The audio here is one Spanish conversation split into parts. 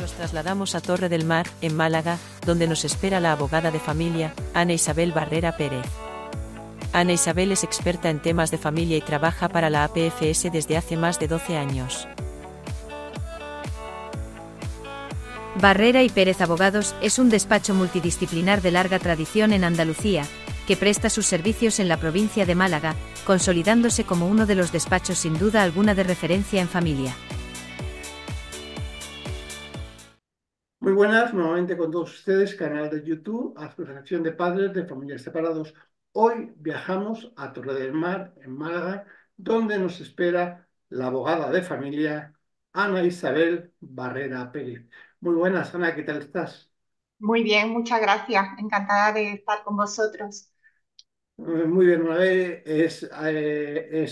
Nos trasladamos a Torre del Mar, en Málaga, donde nos espera la abogada de familia, Ana Isabel Barrera Pérez. Ana Isabel es experta en temas de familia y trabaja para la APFS desde hace más de 12 años. Barrera y Pérez Abogados es un despacho multidisciplinar de larga tradición en Andalucía, que presta sus servicios en la provincia de Málaga, consolidándose como uno de los despachos sin duda alguna de referencia en familia. Muy buenas, nuevamente con todos ustedes, canal de YouTube, Asociación de Padres de Familias Separados. Hoy viajamos a Torre del Mar, en Málaga, donde nos espera la abogada de familia, Ana Isabel Barrera Pérez. Muy buenas, Ana, ¿qué tal estás? Muy bien, muchas gracias. Encantada de estar con vosotros. Muy bien,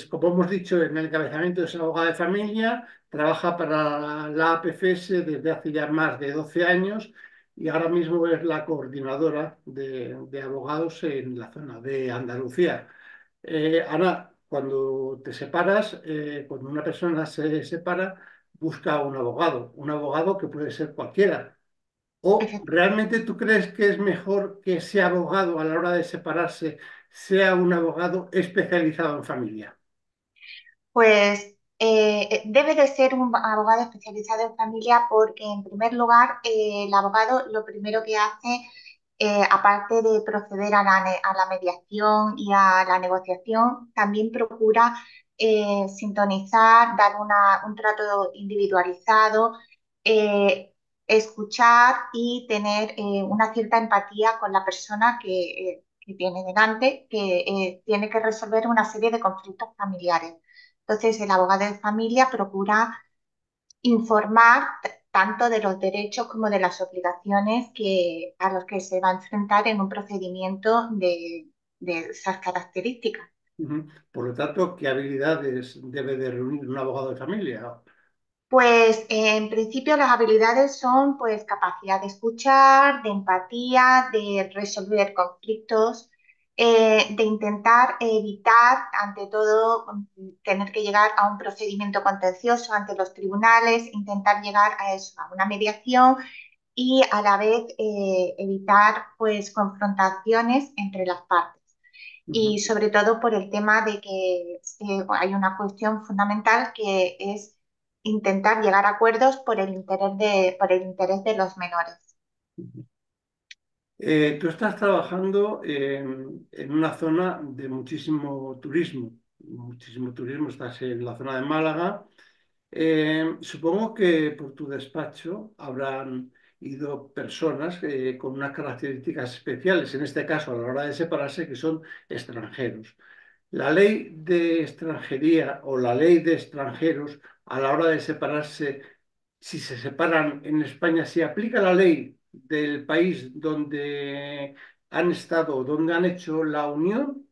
como hemos dicho en el encabezamiento, es abogada de familia, trabaja para la APFS desde hace ya más de 12 años y ahora mismo es la coordinadora de abogados en la zona de Andalucía. Ana, cuando te separas, cuando una persona se separa, busca un abogado que puede ser cualquiera. ¿O realmente tú crees que es mejor que ese abogado a la hora de separarse sea un abogado especializado en familia? Pues debe de ser un abogado especializado en familia porque, en primer lugar, el abogado lo primero que hace, aparte de proceder a la mediación y a la negociación, también procura sintonizar, dar un trato individualizado, eh, escuchar y tener una cierta empatía con la persona que tiene delante, que tiene que resolver una serie de conflictos familiares. Entonces, el abogado de familia procura informar tanto de los derechos como de las obligaciones a los que se va a enfrentar en un procedimiento de esas características. Ujú. Por lo tanto, ¿qué habilidades debe de reunir un abogado de familia? Pues en principio las habilidades son pues capacidad de escuchar, de empatía, de resolver conflictos, de intentar evitar, ante todo, tener que llegar a un procedimiento contencioso ante los tribunales, intentar llegar a eso, a una mediación y a la vez evitar pues confrontaciones entre las partes. Y Ujú. sobre todo por el tema de que hay una cuestión fundamental que es intentar llegar a acuerdos por el interés de los menores. Tú estás trabajando en una zona de muchísimo turismo, estás en la zona de Málaga. Supongo que por tu despacho habrán ido personas con unas características especiales, en este caso a la hora de separarse, que son extranjeros. La ley de extranjería o la ley de extranjeros a la hora de separarse, si se separan en España, ¿se aplica la ley del país donde han estado, donde han hecho la unión?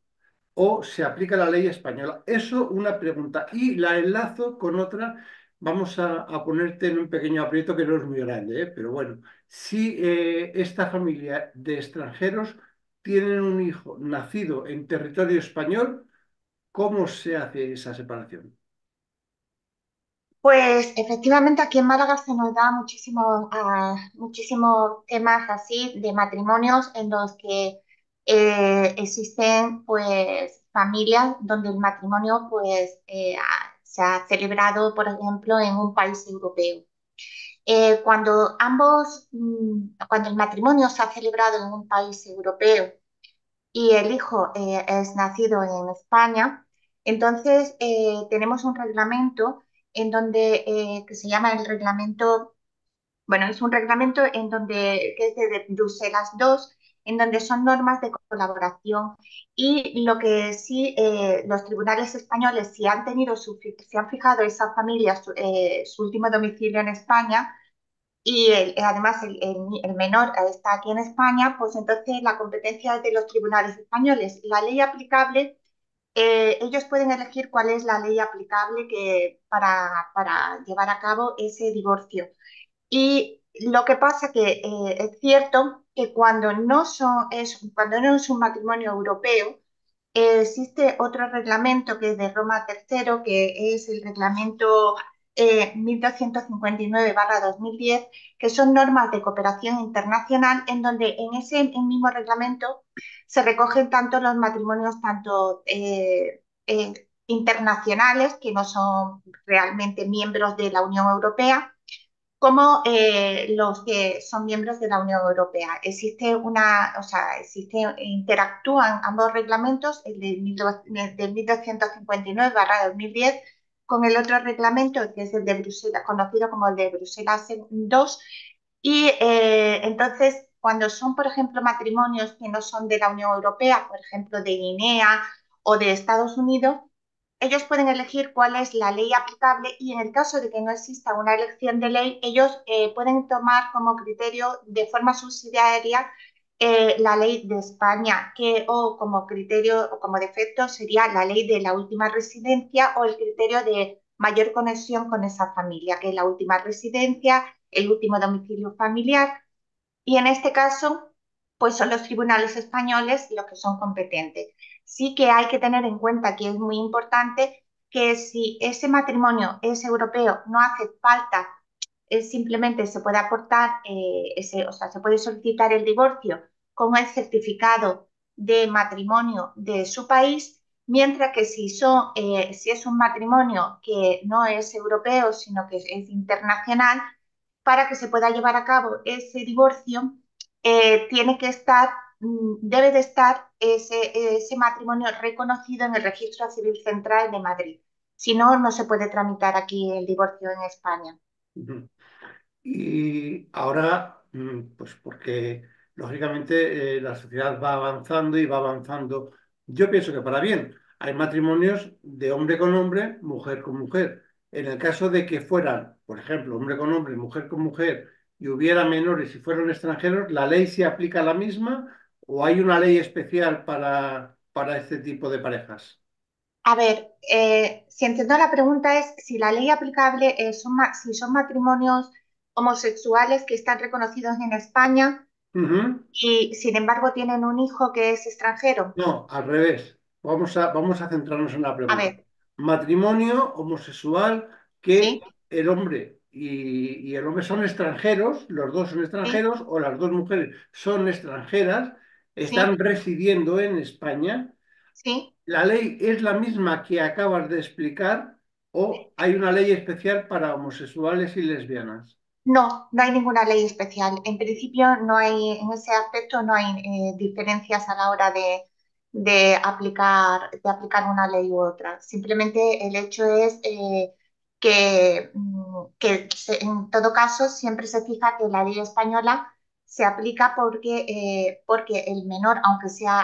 ¿O se aplica la ley española? Eso, una pregunta. Y la enlazo con otra. Vamos a ponerte en un pequeño aprieto que no es muy grande, ¿eh? Pero bueno, si esta familia de extranjeros tienen un hijo nacido en territorio español, ¿cómo se hace esa separación? Pues efectivamente aquí en Málaga se nos da muchísimos temas así de matrimonios en los que existen pues familias donde el matrimonio pues se ha celebrado, por ejemplo, en un país europeo. Cuando el matrimonio se ha celebrado en un país europeo y el hijo es nacido en España, entonces tenemos un reglamento que se llama el reglamento, bueno, es un reglamento que es de Bruselas II, en donde son normas de colaboración y lo que sí los tribunales españoles, si han fijado esa familia su último domicilio en España, y además el menor está aquí en España, pues entonces la competencia es de los tribunales españoles. La ley aplicable, ellos pueden elegir cuál es la ley aplicable para llevar a cabo ese divorcio. Y lo que pasa que es cierto que cuando no es un matrimonio europeo, existe otro reglamento que es de Roma III, que es el reglamento 1259/2010, que son normas de cooperación internacional, en donde en ese mismo reglamento se recogen tanto los matrimonios tanto internacionales, que no son realmente miembros de la Unión Europea, como los que son miembros de la Unión Europea. Interactúan ambos reglamentos, el de 1259/2010 con el otro reglamento, que es el de Bruselas, conocido como el de Bruselas II, y entonces cuando son, por ejemplo, matrimonios que no son de la Unión Europea, por ejemplo, de Guinea o de Estados Unidos, ellos pueden elegir cuál es la ley aplicable, y en el caso de que no exista una elección de ley, ellos pueden tomar como criterio de forma subsidiaria la ley de España, o como criterio o como defecto sería la ley de la última residencia, o el criterio de mayor conexión con esa familia, que es la última residencia, el último domicilio familiar. Y en este caso, pues son los tribunales españoles los que son competentes. Sí que hay que tener en cuenta que es muy importante que si ese matrimonio es europeo, no hace falta, simplemente se puede aportar, se puede solicitar el divorcio con el certificado de matrimonio de su país, mientras que si es un matrimonio que no es europeo, sino que es internacional, para que se pueda llevar a cabo ese divorcio, debe de estar ese matrimonio reconocido en el Registro Civil Central de Madrid. Si no, no se puede tramitar aquí el divorcio en España. Ujú. Y ahora, pues porque lógicamente la sociedad va avanzando y va avanzando, yo pienso que para bien. Hay matrimonios de hombre con hombre, mujer con mujer. En el caso de que fueran, por ejemplo, hombre con hombre, mujer con mujer, y hubiera menores y fueran extranjeros, ¿la ley se aplica la misma o hay una ley especial para este tipo de parejas? A ver, si entiendo la pregunta es si la ley aplicable si son matrimonios homosexuales que están reconocidos en España Ujú. y sin embargo tienen un hijo que es extranjero. No, al revés. Vamos a centrarnos en la A pregunta. ver, Matrimonio homosexual sí, que el hombre y el hombre son extranjeros, los dos son sí, extranjeros o las dos mujeres son extranjeras, están sí, residiendo en España. sí. ¿La ley es la misma que acabas de explicar o hay una ley especial para homosexuales y lesbianas? No, no hay ninguna ley especial. En principio, no hay, en ese aspecto no hay diferencias a la hora de aplicar una ley u otra. Simplemente el hecho es en todo caso siempre se fija que la ley española se aplica porque el menor, aunque sea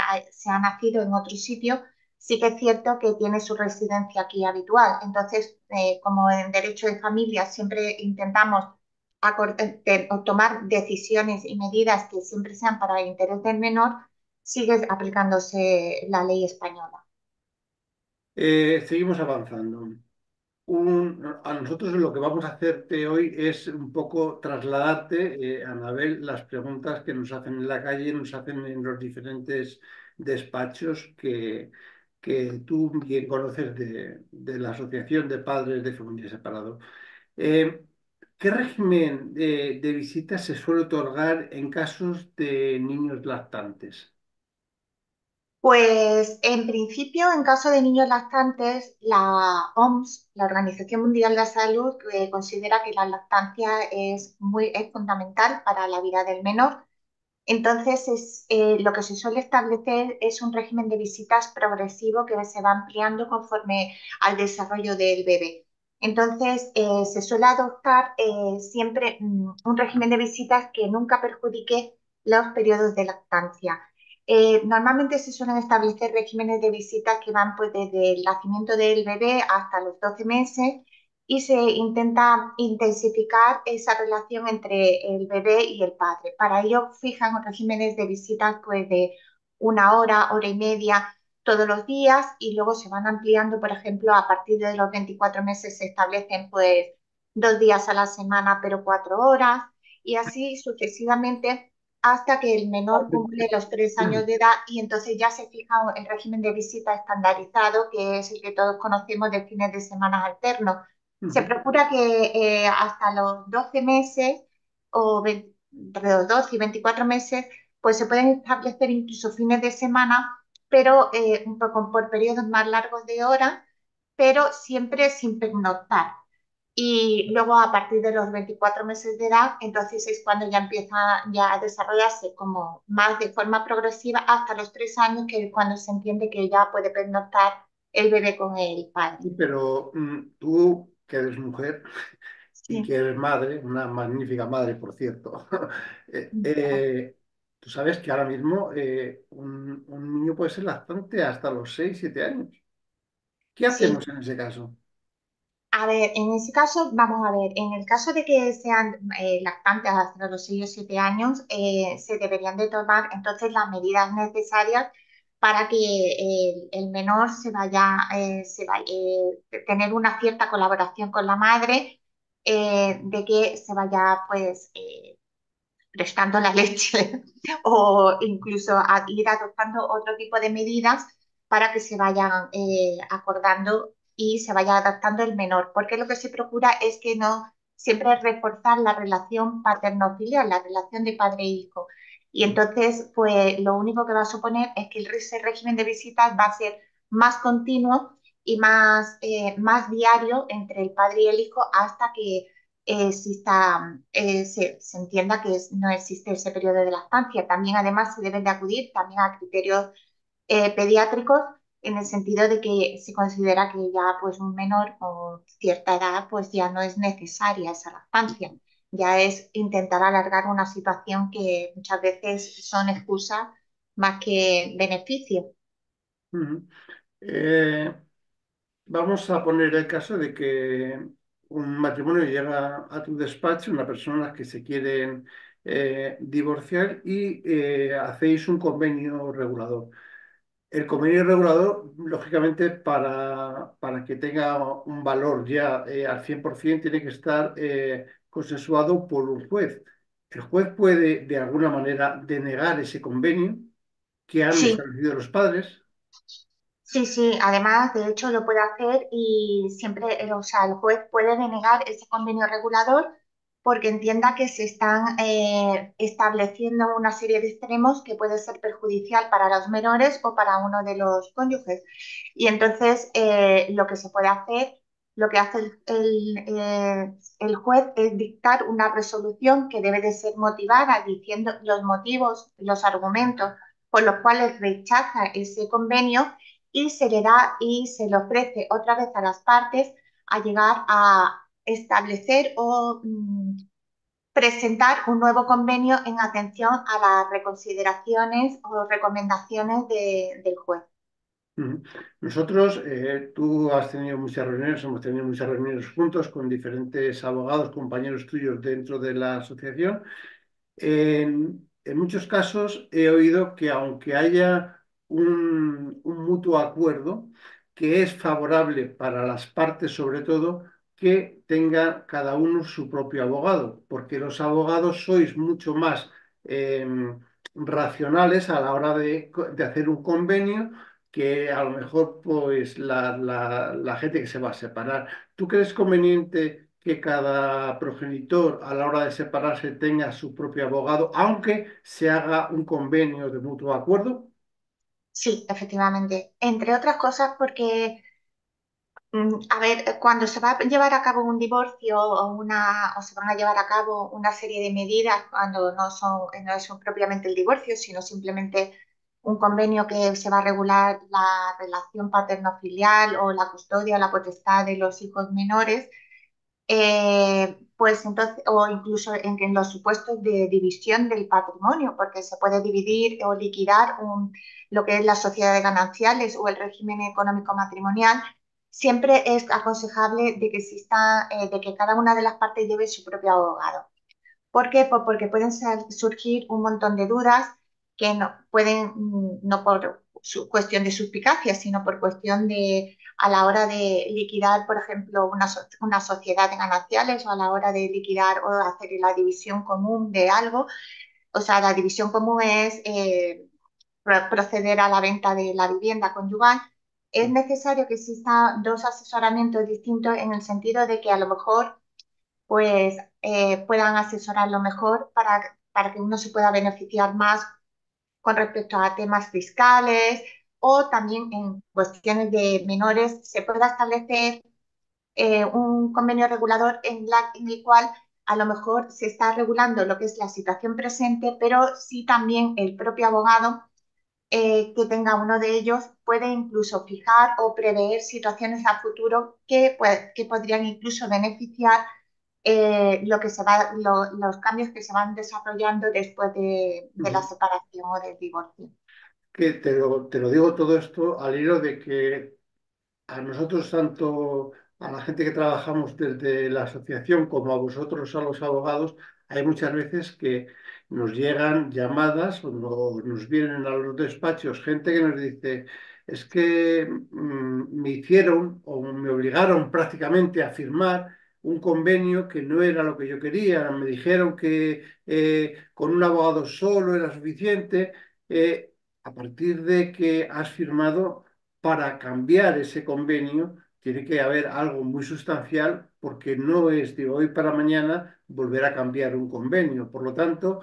nacido en otro sitio, sí que es cierto que tiene su residencia aquí habitual. Entonces, como en derecho de familia siempre intentamos o tomar decisiones y medidas que siempre sean para el interés del menor, sigue aplicándose la ley española. Seguimos avanzando. A nosotros lo que vamos a hacerte hoy es un poco trasladarte, Anabel, las preguntas que nos hacen en la calle, nos hacen en los diferentes despachos que tú bien conoces de la Asociación de Padres de Familia Separado. Eh, ¿Qué régimen de visitas se suele otorgar en casos de niños lactantes? Pues en principio, en caso de niños lactantes, la OMS, la Organización Mundial de la Salud, considera que la lactancia es fundamental para la vida del menor. Entonces, lo que se suele establecer es un régimen de visitas progresivo que se va ampliando conforme al desarrollo del bebé. Entonces, se suele adoptar siempre un régimen de visitas que nunca perjudique los periodos de lactancia. Normalmente se suelen establecer regímenes de visitas que van pues, desde el nacimiento del bebé hasta los 12 meses, y se intenta intensificar esa relación entre el bebé y el padre. Para ello fijan regímenes de visitas pues, de 1 hora, hora y media todos los días, y luego se van ampliando. Por ejemplo, a partir de los 24 meses se establecen pues 2 días a la semana, pero 4 horas, y así sucesivamente hasta que el menor cumple los 3 años de edad, y entonces ya se fija el régimen de visita estandarizado, que es el que todos conocemos de fines de semana alternos, Se Ujú. procura que hasta los 12 meses o entre los 12 y 24 meses, pues se pueden establecer incluso fines de semana, pero un poco por periodos más largos de horas, pero siempre sin pernoctar. Y luego a partir de los 24 meses de edad, entonces es cuando ya empieza ya a desarrollarse como más de forma progresiva hasta los 3 años, que es cuando se entiende que ya puede pernoctar el bebé con el padre. Sí, pero tú, que eres mujer y que Sí. eres madre, una magnífica madre, por cierto, tú sabes que ahora mismo un niño puede ser lactante hasta los 6 7 años. ¿Qué Sí, hacemos en ese caso? a ver, en ese caso, vamos a ver, en el caso de que sean lactantes hasta los 6 o 7 años, se deberían de tomar entonces las medidas necesarias para que el menor tener una cierta colaboración con la madre, de que se vaya pues prestando la leche o incluso a ir adoptando otro tipo de medidas para que se vayan acordando y se vaya adaptando el menor, porque lo que se procura es que no siempre reforzar la relación paterno-filial, la relación de padre e hijo. Y entonces, pues lo único que va a suponer es que ese régimen de visitas va a ser más continuo y más diario entre el padre y el hijo hasta que se entienda que no existe ese periodo de lactancia. También, además, se deben de acudir también a criterios pediátricos en el sentido de que se considera que ya pues un menor con cierta edad pues ya no es necesaria esa lactancia. Ya es intentar alargar una situación que muchas veces son excusas más que beneficio. Ujú. Eh, Vamos a poner el caso de que un matrimonio llega a tu despacho, una persona que se quieren divorciar y hacéis un convenio regulador. El convenio regulador, lógicamente, para que tenga un valor ya al 100%, tiene que estar consensuado por un juez. El juez puede, de alguna manera, denegar ese convenio que han Sí, establecido los padres. sí, sí, además, de hecho, lo puede hacer y siempre, o sea, el juez puede denegar ese convenio regulador porque entienda que se están estableciendo una serie de extremos que puede ser perjudicial para los menores o para uno de los cónyuges. Y entonces, lo que se puede hacer, lo que hace el juez es dictar una resolución que debe de ser motivada diciendo los motivos, los argumentos por los cuales rechaza ese convenio y se le da y se le ofrece otra vez a las partes a llegar a establecer o presentar un nuevo convenio en atención a las reconsideraciones o recomendaciones del juez. Ujú. Nosotros, tú has tenido muchas reuniones, hemos tenido muchas reuniones juntos con diferentes abogados, compañeros tuyos dentro de la asociación. En muchos casos he oído que aunque haya un mutuo acuerdo que es favorable para las partes, sobre todo, que tenga cada uno su propio abogado, porque los abogados sois mucho más racionales a la hora de hacer un convenio que a lo mejor pues la gente que se va a separar. ¿Tú crees conveniente que cada progenitor a la hora de separarse tenga su propio abogado, aunque se haga un convenio de mutuo acuerdo? Sí, efectivamente. Entre otras cosas porque a ver, cuando se va a llevar a cabo un divorcio o se van a llevar a cabo una serie de medidas cuando no es propiamente el divorcio, sino simplemente un convenio que se va a regular la relación paterno-filial o la custodia o la potestad de los hijos menores, pues entonces, o incluso en los supuestos de división del patrimonio, porque se puede dividir o liquidar lo que es la sociedad de gananciales o el régimen económico matrimonial, siempre es aconsejable de que de que cada una de las partes lleve su propio abogado. ¿Por qué? Pues porque pueden surgir un montón de dudas que no pueden, no por cuestión de suspicacia, sino por cuestión de, a la hora de liquidar, por ejemplo, una sociedad de gananciales o a la hora de liquidar o hacer la división común de algo. O sea, la división común es proceder a la venta de la vivienda conyugal. es necesario que existan dos asesoramientos distintos en el sentido de que a lo mejor pues puedan asesorarlo mejor para que uno se pueda beneficiar más con respecto a temas fiscales o también en cuestiones de menores se pueda establecer un convenio regulador en el cual a lo mejor se está regulando lo que es la situación presente, pero sí también el propio abogado que tenga uno de ellos puede incluso fijar o prever situaciones a futuro que podrían incluso beneficiar lo que los cambios que se van desarrollando después de la Ujú. separación o del divorcio. Que te lo digo todo esto al hilo de que a nosotros, tanto a la gente que trabajamos desde la asociación como a vosotros, a los abogados, hay muchas veces que nos llegan llamadas o nos vienen a los despachos gente que nos dice, es que me hicieron o me obligaron prácticamente a firmar un convenio que no era lo que yo quería. Me dijeron que con un abogado solo era suficiente. Eh, a partir de que has firmado para cambiar ese convenio tiene que haber algo muy sustancial porque no es de hoy para mañana volver a cambiar un convenio. Por lo tanto,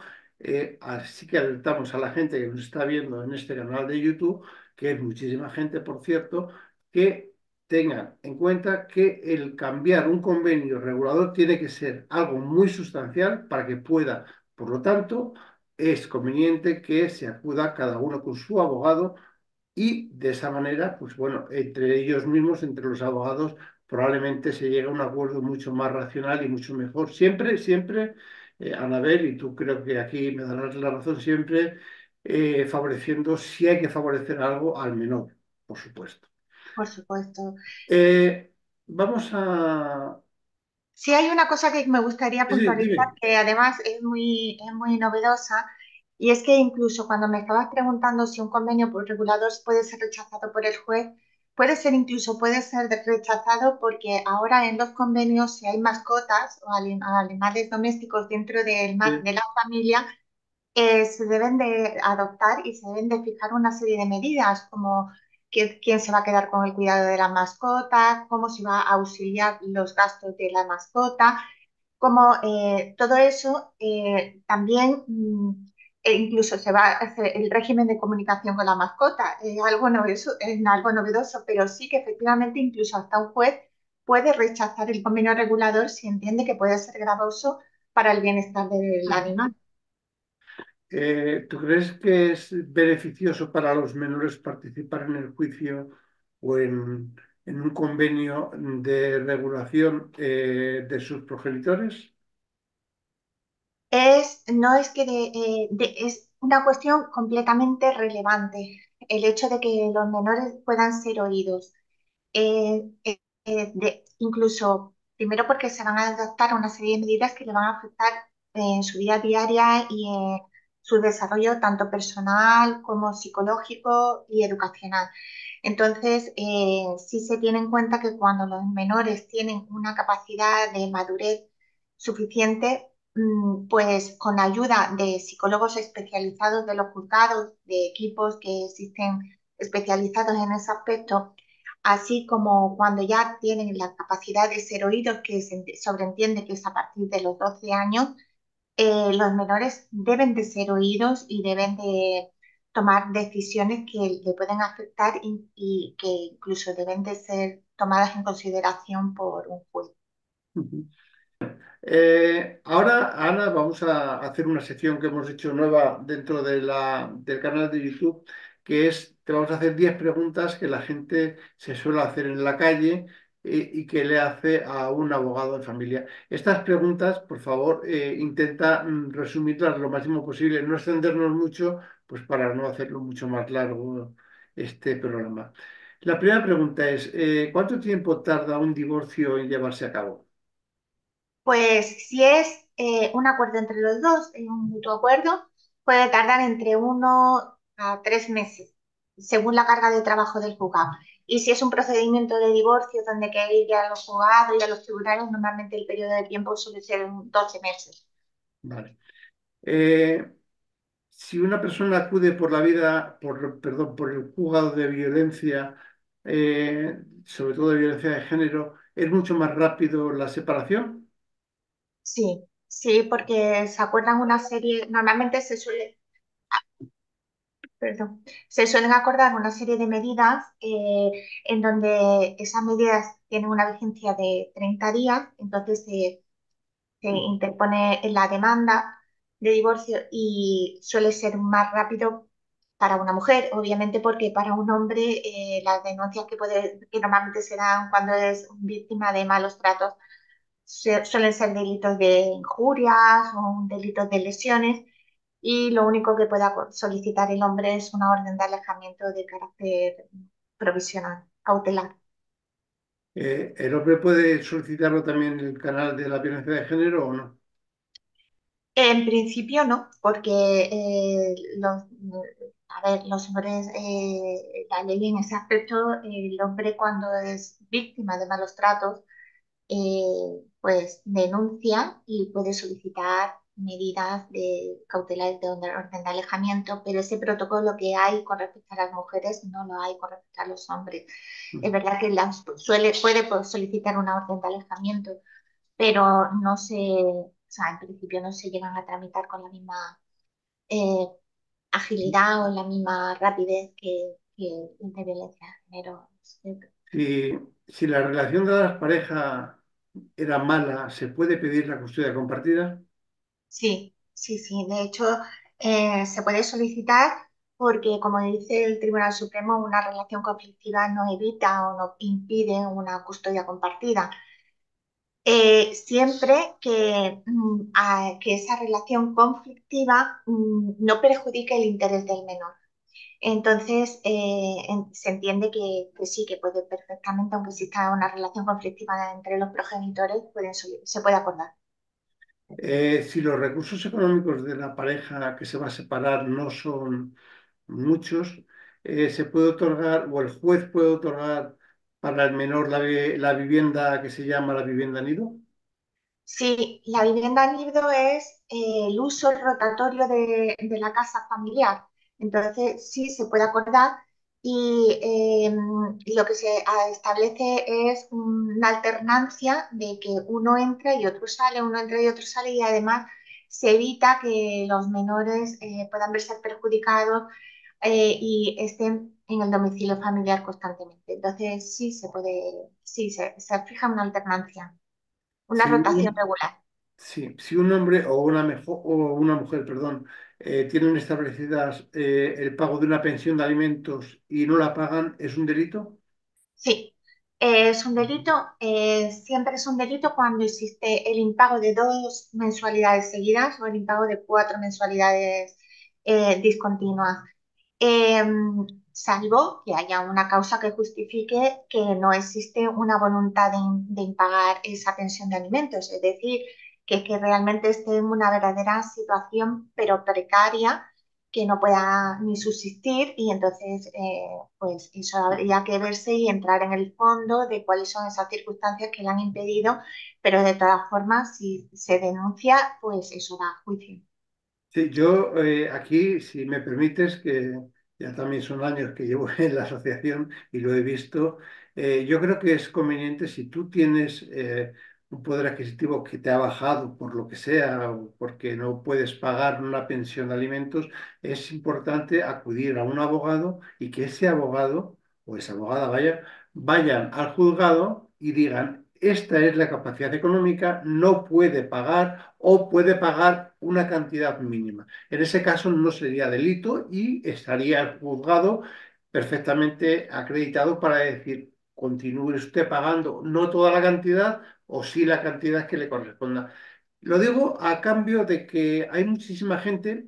así que alertamos a la gente que nos está viendo en este canal de YouTube, que es muchísima gente, por cierto, que tengan en cuenta que el cambiar un convenio regulador tiene que ser algo muy sustancial para que pueda. Por lo tanto, es conveniente que se acuda cada uno con su abogado y de esa manera, pues bueno, entre ellos mismos, entre los abogados, probablemente se llegue a un acuerdo mucho más racional y mucho mejor. Siempre, siempre, Anabel, y tú creo que aquí me darás la razón, siempre favoreciendo, si hay que favorecer algo, al menor, por supuesto. Por supuesto. Vamos a... Sí, hay una cosa que me gustaría Sí, sí, puntualizar dime. que además es muy novedosa y es que incluso cuando me estabas preguntando si un convenio por regulador puede ser rechazado por el juez, puede ser rechazado porque ahora en los convenios si hay mascotas o animales domésticos dentro Sí. de la familia, se deben de adoptar y se deben de fijar una serie de medidas, como quién se va a quedar con el cuidado de la mascota, cómo se va a auxiliar los gastos de la mascota, como todo eso también incluso se va a hacer el régimen de comunicación con la mascota, es algo novedoso, pero sí que efectivamente incluso hasta un juez puede rechazar el convenio regulador si entiende que puede ser gravoso para el bienestar del animal. ¿Tú crees que es beneficioso para los menores participar en el juicio o en un convenio de regulación de sus progenitores? No es que es una cuestión completamente relevante el hecho de que los menores puedan ser oídos. Incluso, primero porque se van a adaptar a una serie de medidas que le van a afectar en su vida diaria y en su desarrollo tanto personal como psicológico y educacional. Entonces, sí se tiene en cuenta que cuando los menores tienen una capacidad de madurez suficiente, pues con ayuda de psicólogos especializados de los juzgados, de equipos que existen especializados en ese aspecto, así como cuando ya tienen la capacidad de ser oídos, que se sobreentiende que es a partir de los 12 años, los menores deben de ser oídos y deben de tomar decisiones que le pueden afectar y que incluso deben de ser tomadas en consideración por un juez. Ujú. Ahora, Ana, vamos a hacer una sección que hemos hecho nueva dentro del canal de YouTube, que es, te vamos a hacer 10 preguntas que la gente se suele hacer en la calle y que le hace a un abogado de familia. Estas preguntas, por favor, intenta resumirlas lo máximo posible, no extendernos mucho, pues para no hacerlo mucho más largo este programa. La primera pregunta es, ¿cuánto tiempo tarda un divorcio en llevarse a cabo? Pues si es un acuerdo entre los dos, en un mutuo acuerdo, puede tardar entre 1 a 3 meses, según la carga de trabajo del juzgado. Y si es un procedimiento de divorcio donde hay que ir a los juzgados y a los tribunales, normalmente el periodo de tiempo suele ser 12 meses. Vale. Eh, si una persona acude por la vida, perdón, por el juzgado de violencia, sobre todo de violencia de género, es mucho más rápido la separación. Sí, sí, porque se acuerdan una serie, normalmente perdón, se suelen acordar una serie de medidas en donde esas medidas tienen una vigencia de 30 días, entonces se interpone la demanda de divorcio y suele ser más rápido para una mujer, obviamente porque para un hombre las denuncias que normalmente se dan cuando es víctima de malos tratos suelen ser delitos de injurias o delitos de lesiones y lo único que pueda solicitar el hombre es una orden de alejamiento de carácter provisional, cautelar. ¿El hombre puede solicitarlo también en el canal de la violencia de género o no? En principio no, porque a ver, los hombres, la ley en ese aspecto, el hombre cuando es víctima de malos tratos, pues denuncia y puede solicitar medidas cautelares de orden de alejamiento, pero ese protocolo que hay con respecto a las mujeres no lo hay con respecto a los hombres. Es Mm. verdad que puede pues, solicitar una orden de alejamiento, pero o sea, en principio no se llegan a tramitar con la misma eh, agilidad o la misma rapidez que el de violencia de género. Si, si la relación de las parejas era mala, ¿se puede pedir la custodia compartida? Sí, sí, sí. De hecho, se puede solicitar porque, como dice el Tribunal Supremo, una relación conflictiva no evita o no impide una custodia compartida. Siempre que esa relación conflictiva no perjudique el interés del menor. Entonces, se entiende que sí, que puede perfectamente, aunque exista una relación conflictiva entre los progenitores, se puede acordar. Si los recursos económicos de la pareja que se va a separar no son muchos, se puede otorgar, o el juez puede otorgar para el menor la vivienda que se llama la vivienda nido. Sí, la vivienda nido es el uso rotatorio de la casa familiar. Entonces, sí, se puede acordar y lo que se establece es una alternancia de que uno entra y otro sale, uno entra y otro sale y además se evita que los menores puedan verse perjudicados y estén en el domicilio familiar constantemente. Entonces, sí, se fija una alternancia, una Si rotación un, regular. si un hombre o una mujer, perdón, tienen establecidas el pago de una pensión de alimentos y no la pagan, ¿es un delito? Sí, es un delito. Siempre es un delito cuando existe el impago de dos mensualidades seguidas o el impago de cuatro mensualidades discontinuas. Eh, Salvo que haya una causa que justifique que no existe una voluntad de impagar esa pensión de alimentos, es decir, que realmente esté en una verdadera situación pero precaria que no pueda ni subsistir y entonces pues eso habría que verse y entrar en el fondo de cuáles son esas circunstancias que le han impedido, pero de todas formas si se denuncia pues eso da a juicio. Sí, yo aquí, si me permites, que ya también son años que llevo en la asociación y lo he visto, yo creo que es conveniente si tú tienes un poder adquisitivo que te ha bajado por lo que sea o porque no puedes pagar una pensión de alimentos, es importante acudir a un abogado y que ese abogado o esa abogada vayan al juzgado y digan, esta es la capacidad económica, no puede pagar o puede pagar una cantidad mínima. En ese caso no sería delito y estaría el juzgado perfectamente acreditado para decir, continúe usted pagando no toda la cantidad o sí la cantidad que le corresponda. Lo digo a cambio de que hay muchísima gente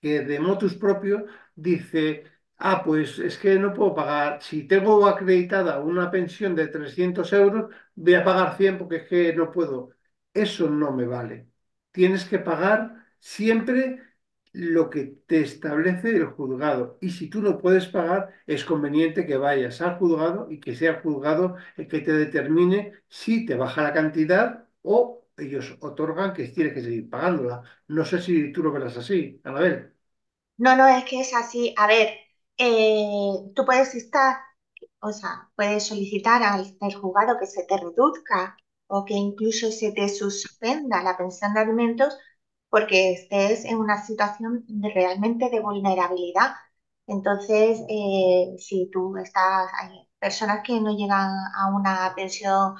que de motus propio dice, pues es que no puedo pagar, si tengo acreditada una pensión de 300 euros, voy a pagar 100 porque es que no puedo. Eso no me vale. Tienes que pagar siempre lo que te establece el juzgado. Y si tú no puedes pagar, es conveniente que vayas al juzgado y que sea el juzgado el que te determine si te baja la cantidad o ellos otorgan que tienes que seguir pagándola. No sé si tú lo verás así, Anabel. No, no, es que es así. A ver, tú puedes estar o sea, puedes solicitar al juzgado que se te reduzca o que incluso se te suspenda la pensión de alimentos porque estés en una situación realmente de vulnerabilidad. Entonces, si tú estás, hay personas que no llegan a una pensión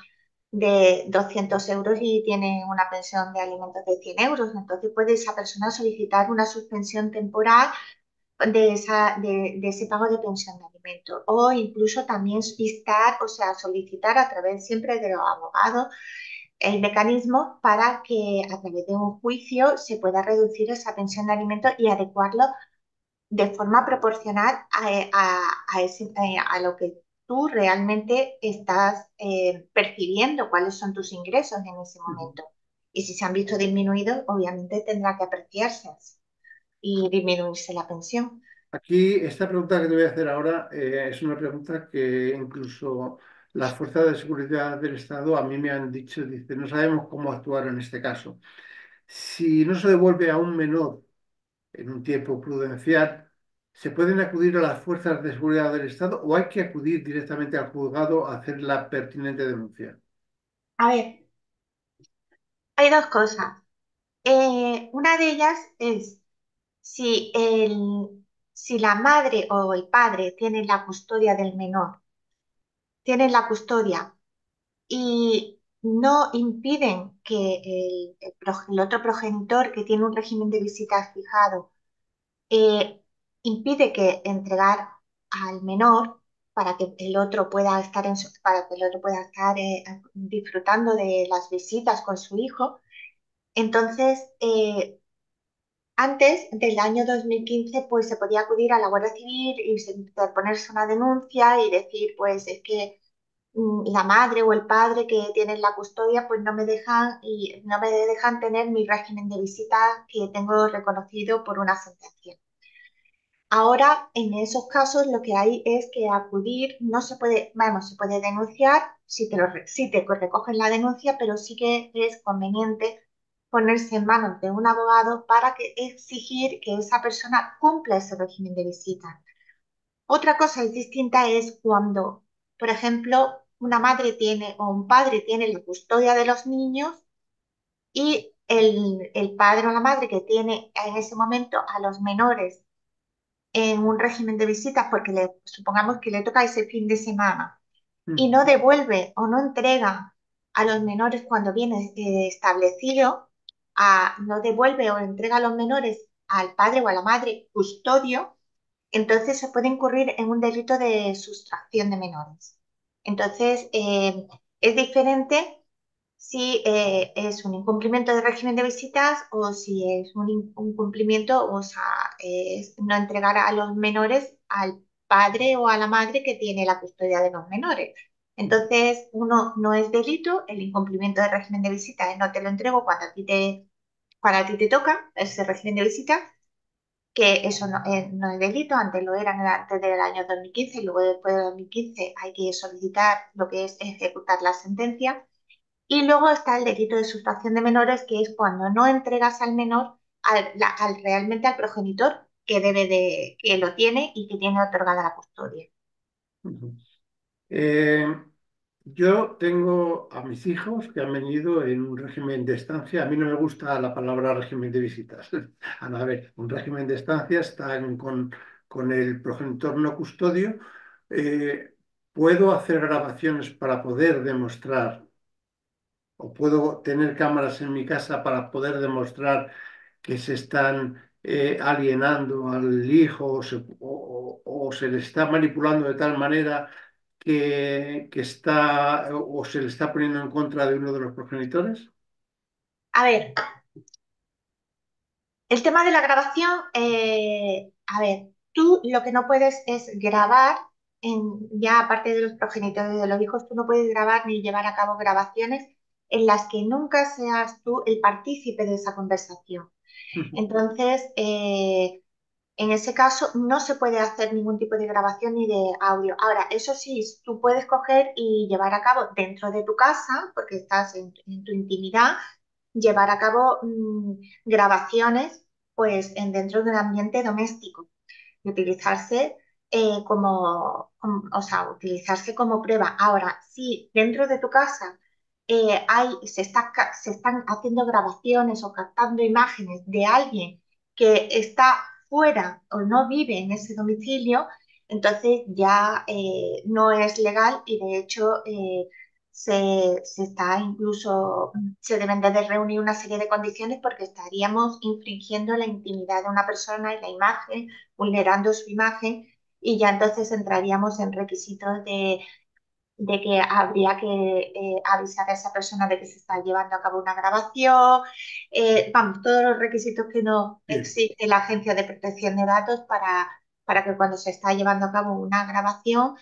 de 200 euros y tienen una pensión de alimentos de 100 euros, entonces puede esa persona solicitar una suspensión temporal de ese pago de pensión de alimentos. O incluso también instar, o sea, solicitar a través siempre de los abogados el mecanismo para que a través de un juicio se pueda reducir esa pensión de alimentos y adecuarlo de forma proporcional a lo que tú realmente estás percibiendo, cuáles son tus ingresos en ese Ujú. momento. Y si se han visto disminuidos, obviamente tendrá que apreciarse y disminuirse la pensión. Aquí, esta pregunta que te voy a hacer ahora es una pregunta que incluso las fuerzas de seguridad del Estado a mí me han dicho, dice, no sabemos cómo actuar en este caso. Si no se devuelve a un menor en un tiempo prudencial, ¿se pueden acudir a las fuerzas de seguridad del Estado o hay que acudir directamente al juzgado a hacer la pertinente denuncia? A ver, hay dos cosas. Una de ellas es si, si la madre o el padre tienen la custodia del menor, tienen la custodia y no impiden que el otro progenitor que tiene un régimen de visitas fijado eh, impide que entregar al menor para que el otro pueda estar para que el otro pueda estar disfrutando de las visitas con su hijo. Entonces, antes del año 2015, pues se podía acudir a la Guardia Civil y ponerse una denuncia y decir, pues es que la madre o el padre que tienen la custodia, pues no me dejan tener mi régimen de visita que tengo reconocido por una sentencia. Ahora, en esos casos, lo que hay es que acudir, no se puede, vamos, se puede denunciar si te recogen la denuncia, pero sí que es conveniente ponerse en manos de un abogado para exigir que esa persona cumpla ese régimen de visita. Otra cosa es distinta es cuando, por ejemplo, una madre tiene o un padre tiene la custodia de los niños y el padre o la madre que tiene en ese momento a los menores en un régimen de visitas porque supongamos que le toca ese fin de semana y Mm. no devuelve o no entrega a los menores cuando viene establecido, no devuelve o entrega a los menores al padre o a la madre custodio, entonces se puede incurrir en un delito de sustracción de menores. Entonces, es diferente si es un incumplimiento de régimen de visitas o si es un cumplimiento, o sea, es no entregar a los menores al padre o a la madre que tiene la custodia de los menores. Entonces, uno no es delito, el incumplimiento del régimen de visita es no te lo entrego cuando a ti te toca ese régimen de visita, que eso no es delito, antes lo era antes del año 2015 y luego después de 2015 hay que solicitar lo que es ejecutar la sentencia. Y luego está el delito de sustracción de menores, que es cuando no entregas al menor realmente al progenitor que lo tiene y que tiene otorgada la custodia. Ujú. Eh, yo tengo a mis hijos que han venido en un régimen de estancia. A mí no me gusta la palabra régimen de visitas. A ver, un régimen de estancia están con el progenitor no custodio. Eh, Puedo hacer grabaciones para poder demostrar, o puedo tener cámaras en mi casa para poder demostrar que se están alienando al hijo o se le está manipulando de tal manera que está o se le está poniendo en contra de uno de los progenitores. A ver, el tema de la grabación, a ver, tú lo que no puedes es grabar, ya aparte de los progenitores de los hijos, tú no puedes grabar ni llevar a cabo grabaciones en las que nunca seas tú el partícipe de esa conversación. Entonces, en ese caso, no se puede hacer ningún tipo de grabación ni de audio. Ahora, eso sí, tú puedes coger y llevar a cabo dentro de tu casa, porque estás en tu intimidad, llevar a cabo grabaciones pues dentro de un ambiente doméstico y utilizarse o sea, utilizarse como prueba. Ahora, si dentro de tu casa se están haciendo grabaciones o captando imágenes de alguien que está fuera o no vive en ese domicilio, entonces ya no es legal y de hecho se está incluso, se deben de reunir una serie de condiciones porque estaríamos infringiendo la intimidad de una persona y la imagen, vulnerando su imagen y ya entonces entraríamos en requisitos de que habría que avisar a esa persona de que se está llevando a cabo una grabación, vamos, todos los requisitos que no Bien. existe la Agencia de Protección de Datos para que cuando se está llevando a cabo una grabación,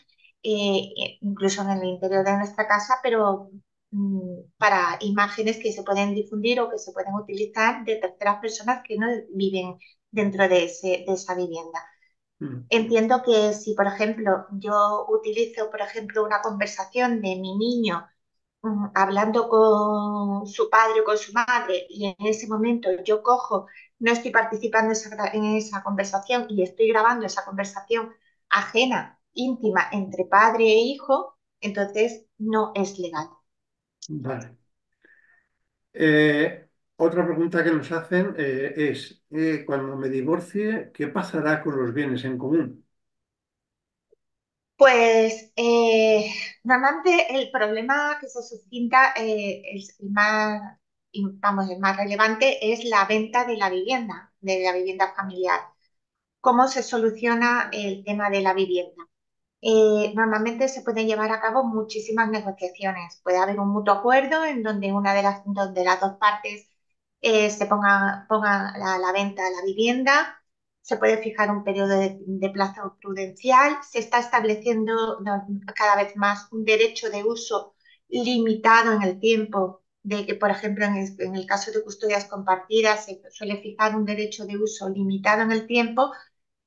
incluso en el interior de nuestra casa, pero para imágenes que se pueden difundir o que se pueden utilizar de terceras personas que no viven dentro de esa vivienda. Mm. Entiendo que si, por ejemplo, yo utilizo, por ejemplo, una conversación de mi niño hablando con su padre o con su madre y en ese momento yo cojo, no estoy participando en esa conversación y estoy grabando esa conversación ajena, íntima, entre padre e hijo, entonces no es legal. Vale. Otra pregunta que nos hacen es, cuando me divorcie, ¿qué pasará con los bienes en común? Pues normalmente el problema que se suscita, el más, vamos, el más relevante es la venta de la vivienda familiar. ¿Cómo se soluciona el tema de la vivienda? Normalmente se pueden llevar a cabo muchísimas negociaciones. Puede haber un mutuo acuerdo en donde donde las dos partes pongan a la venta la vivienda. Se puede fijar un periodo de plazo prudencial. Se está estableciendo cada vez más un derecho de uso limitado en el tiempo, de que, por ejemplo, en el caso de custodias compartidas, se suele fijar un derecho de uso limitado en el tiempo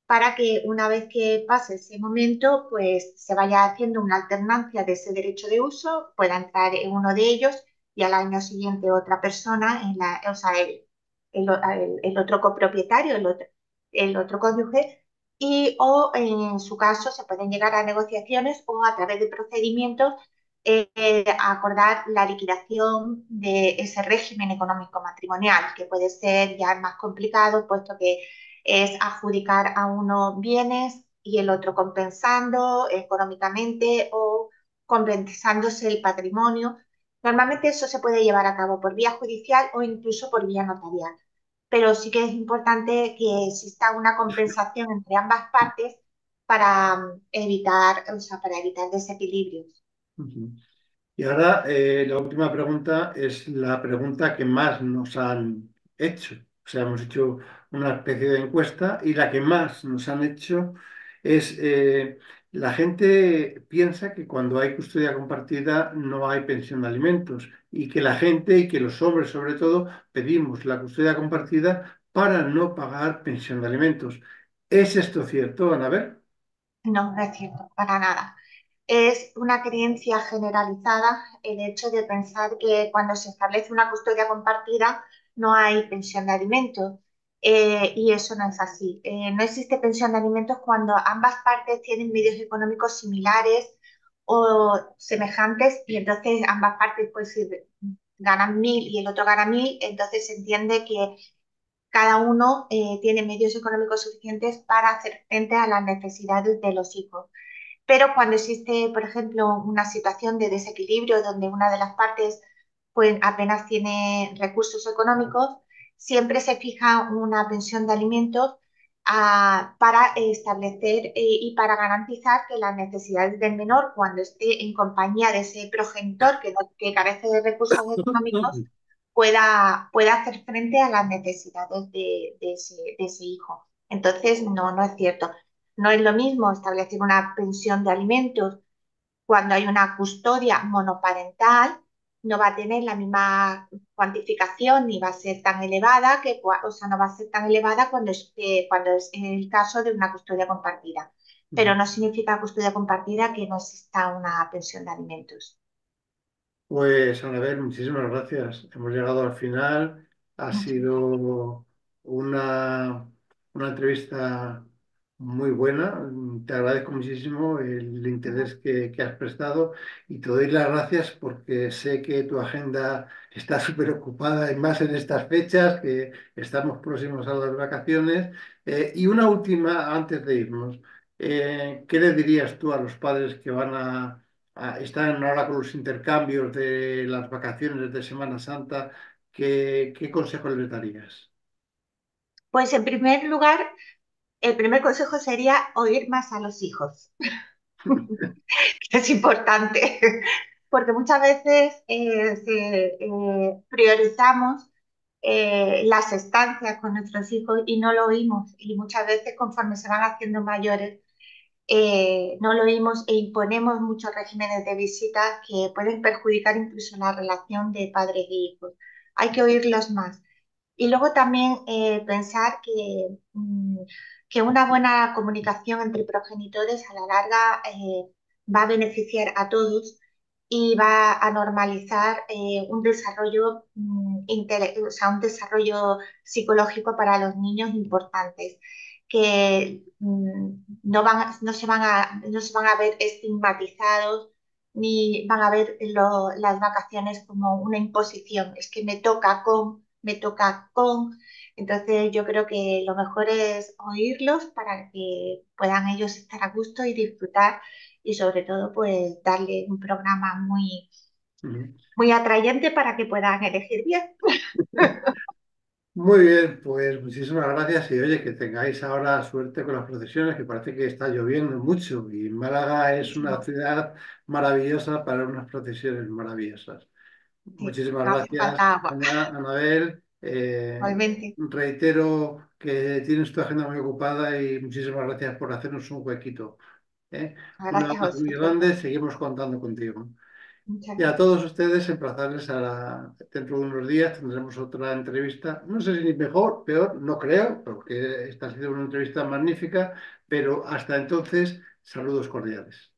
para que una vez que pase ese momento, pues se vaya haciendo una alternancia de ese derecho de uso, pueda entrar en uno de ellos y al año siguiente otra persona, o sea, el otro copropietario, el otro cónyuge, y o en su caso se pueden llegar a negociaciones o a través de procedimientos a acordar la liquidación de ese régimen económico matrimonial, que puede ser ya más complicado, puesto que es adjudicar a uno bienes y el otro compensando económicamente o compensándose el patrimonio. Normalmente eso se puede llevar a cabo por vía judicial o incluso por vía notarial, pero sí que es importante que exista una compensación entre ambas partes para evitar, o sea, para evitar desequilibrios. Ujú. Y ahora la última pregunta es la pregunta que más nos han hecho. O sea, hemos hecho una especie de encuesta y la que más nos han hecho es, la gente piensa que cuando hay custodia compartida no hay pensión de alimentos y que la gente y que los hombres sobre todo pedimos la custodia compartida para no pagar pensión de alimentos. ¿Es esto cierto, Anabel? No, no es cierto, para nada. Es una creencia generalizada el hecho de pensar que cuando se establece una custodia compartida no hay pensión de alimentos. Y eso no es así. No existe pensión de alimentos cuando ambas partes tienen medios económicos similares o semejantes y entonces ambas partes pues si ganan 1.000 y el otro gana 1.000, entonces se entiende que cada uno tiene medios económicos suficientes para hacer frente a las necesidades de los hijos. Pero cuando existe, por ejemplo, una situación de desequilibrio donde una de las partes pues, apenas tiene recursos económicos, siempre se fija una pensión de alimentos para establecer y para garantizar que las necesidades del menor, cuando esté en compañía de ese progenitor que carece de recursos económicos, pueda hacer frente a las necesidades de ese hijo. Entonces, no, no es cierto. No es lo mismo establecer una pensión de alimentos cuando hay una custodia monoparental, no va a tener la misma cuantificación ni va a ser tan elevada o sea, no va a ser tan elevada cuando es el caso de una custodia compartida. Pero no significa custodia compartida que no exista una pensión de alimentos. Pues, Anabel, muchísimas gracias. Hemos llegado al final. Ha Muchas sido una, una entrevista muy buena. Te agradezco muchísimo el interés que has prestado y te doy las gracias porque sé que tu agenda está súper ocupada y más en estas fechas que estamos próximos a las vacaciones. Y una última antes de irnos. ¿Qué le dirías tú a los padres que están ahora con los intercambios de las vacaciones de Semana Santa? ¿Qué consejo les darías? Pues en primer lugar, el primer consejo sería oír más a los hijos. Es importante, porque muchas veces priorizamos las estancias con nuestros hijos y no lo oímos. Y muchas veces conforme se van haciendo mayores, no lo oímos e imponemos muchos regímenes de visitas que pueden perjudicar incluso la relación de padres e hijos. Hay que oírlos más. Y luego también pensar que una buena comunicación entre progenitores a la larga va a beneficiar a todos y va a normalizar un desarrollo, o sea, un desarrollo psicológico para los niños importantes, que no se van a ver estigmatizados ni van a ver las vacaciones como una imposición. Es que me toca con. Entonces yo creo que lo mejor es oírlos para que puedan ellos estar a gusto y disfrutar y sobre todo pues darle un programa Ujú. muy atrayente para que puedan elegir bien. Muy bien, pues muchísimas gracias y oye, que tengáis ahora suerte con las procesiones, que parece que está lloviendo mucho y Málaga es una Muchísimo. ciudad maravillosa para unas procesiones maravillosas. Sí, Muchísimas no hace gracias, falta agua. Anabel. Igualmente. Reitero que tienes tu agenda muy ocupada y muchísimas gracias por hacernos un huequito. ¿Eh? Un Gracias a abrazo muy vosotros. grande, seguimos contando contigo. Muchas Y a gracias. todos ustedes, emplazarles dentro de unos días tendremos otra entrevista. No sé si mejor, peor, no creo, porque esta ha sido una entrevista magnífica, pero hasta entonces, saludos cordiales.